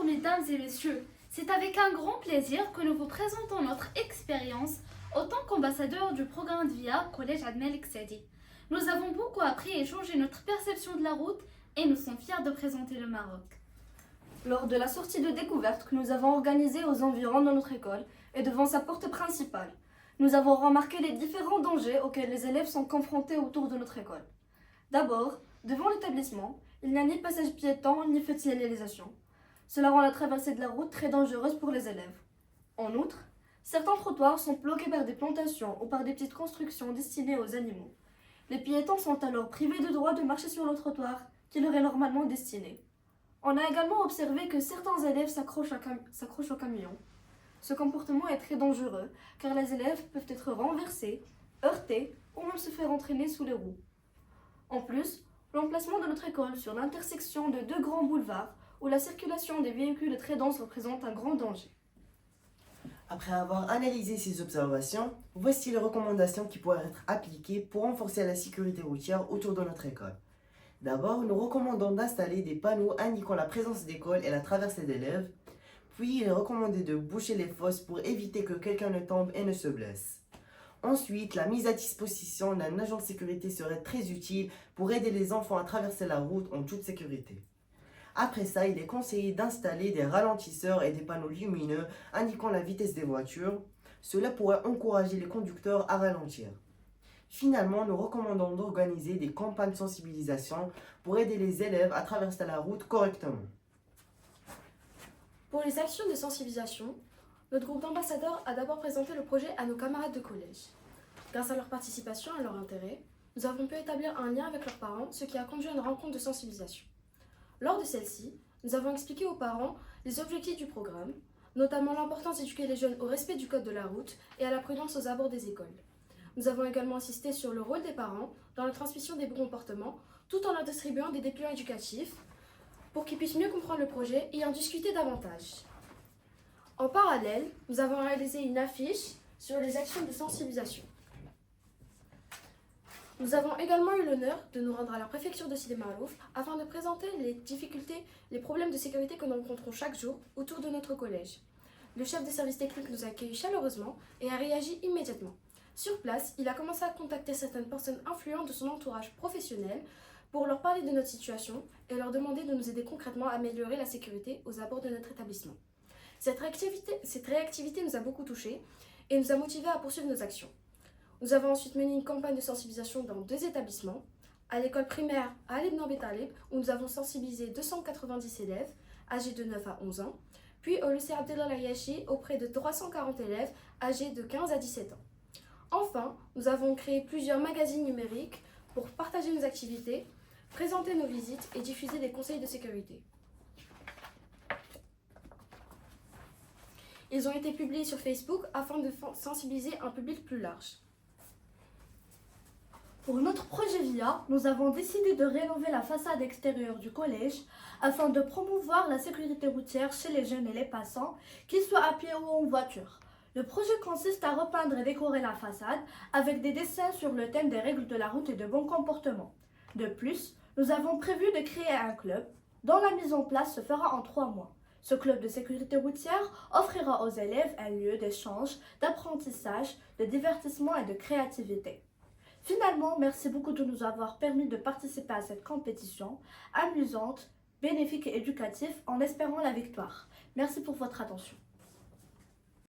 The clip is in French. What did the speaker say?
Bonjour mesdames et messieurs, c'est avec un grand plaisir que nous vous présentons notre expérience en tant qu'ambassadeur du programme de VIA Collège Admel Exadi. Nous avons beaucoup appris et changé notre perception de la route et nous sommes fiers de présenter le Maroc. Lors de la sortie de découverte que nous avons organisée aux environs de notre école et devant sa porte principale, nous avons remarqué les différents dangers auxquels les élèves sont confrontés autour de notre école. D'abord, devant l'établissement, il n'y a ni passage piéton ni feu de signalisation. Cela rend la traversée de la route très dangereuse pour les élèves. En outre, certains trottoirs sont bloqués par des plantations ou par des petites constructions destinées aux animaux. Les piétons sont alors privés de droit de marcher sur le trottoir qui leur est normalement destiné. On a également observé que certains élèves s'accrochent au camion. Ce comportement est très dangereux car les élèves peuvent être renversés, heurtés ou même se faire entraîner sous les roues. En plus, l'emplacement de notre école sur l'intersection de deux grands boulevards où la circulation des véhicules est très dense représente un grand danger. Après avoir analysé ces observations, voici les recommandations qui pourraient être appliquées pour renforcer la sécurité routière autour de notre école. D'abord, nous recommandons d'installer des panneaux indiquant la présence d'école et la traversée d'élèves. Puis, il est recommandé de boucher les fosses pour éviter que quelqu'un ne tombe et ne se blesse. Ensuite, la mise à disposition d'un agent de sécurité serait très utile pour aider les enfants à traverser la route en toute sécurité. Après ça, il est conseillé d'installer des ralentisseurs et des panneaux lumineux indiquant la vitesse des voitures. Cela pourrait encourager les conducteurs à ralentir. Finalement, nous recommandons d'organiser des campagnes de sensibilisation pour aider les élèves à traverser la route correctement. Pour les actions de sensibilisation, notre groupe d'ambassadeurs a d'abord présenté le projet à nos camarades de collège. Grâce à leur participation et leur intérêt, nous avons pu établir un lien avec leurs parents, ce qui a conduit à une rencontre de sensibilisation. Lors de celle-ci, nous avons expliqué aux parents les objectifs du programme, notamment l'importance d'éduquer les jeunes au respect du code de la route et à la prudence aux abords des écoles. Nous avons également insisté sur le rôle des parents dans la transmission des bons comportements, tout en leur distribuant des dépliants éducatifs pour qu'ils puissent mieux comprendre le projet et en discuter davantage. En parallèle, nous avons réalisé une affiche sur les actions de sensibilisation. Nous avons également eu l'honneur de nous rendre à la préfecture de Sidi Maalouf afin de présenter les difficultés, les problèmes de sécurité que nous rencontrons chaque jour autour de notre collège. Le chef des services techniques nous a accueillis chaleureusement et a réagi immédiatement. Sur place, il a commencé à contacter certaines personnes influentes de son entourage professionnel pour leur parler de notre situation et leur demander de nous aider concrètement à améliorer la sécurité aux abords de notre établissement. Cette réactivité nous a beaucoup touchés et nous a motivés à poursuivre nos actions. Nous avons ensuite mené une campagne de sensibilisation dans 2 établissements, à l'école primaire à Ibn Abi Talib, où nous avons sensibilisé 290 élèves âgés de 9 à 11 ans, puis au lycée Abdellah Ayashi auprès de 340 élèves âgés de 15 à 17 ans. Enfin, nous avons créé plusieurs magazines numériques pour partager nos activités, présenter nos visites et diffuser des conseils de sécurité. Ils ont été publiés sur Facebook afin de sensibiliser un public plus large. Pour notre projet VIA, nous avons décidé de rénover la façade extérieure du collège afin de promouvoir la sécurité routière chez les jeunes et les passants, qu'ils soient à pied ou en voiture. Le projet consiste à repeindre et décorer la façade avec des dessins sur le thème des règles de la route et de bon comportement. De plus, nous avons prévu de créer un club dont la mise en place se fera en 3 mois. Ce club de sécurité routière offrira aux élèves un lieu d'échange, d'apprentissage, de divertissement et de créativité. Finalement, merci beaucoup de nous avoir permis de participer à cette compétition amusante, bénéfique et éducative en espérant la victoire. Merci pour votre attention.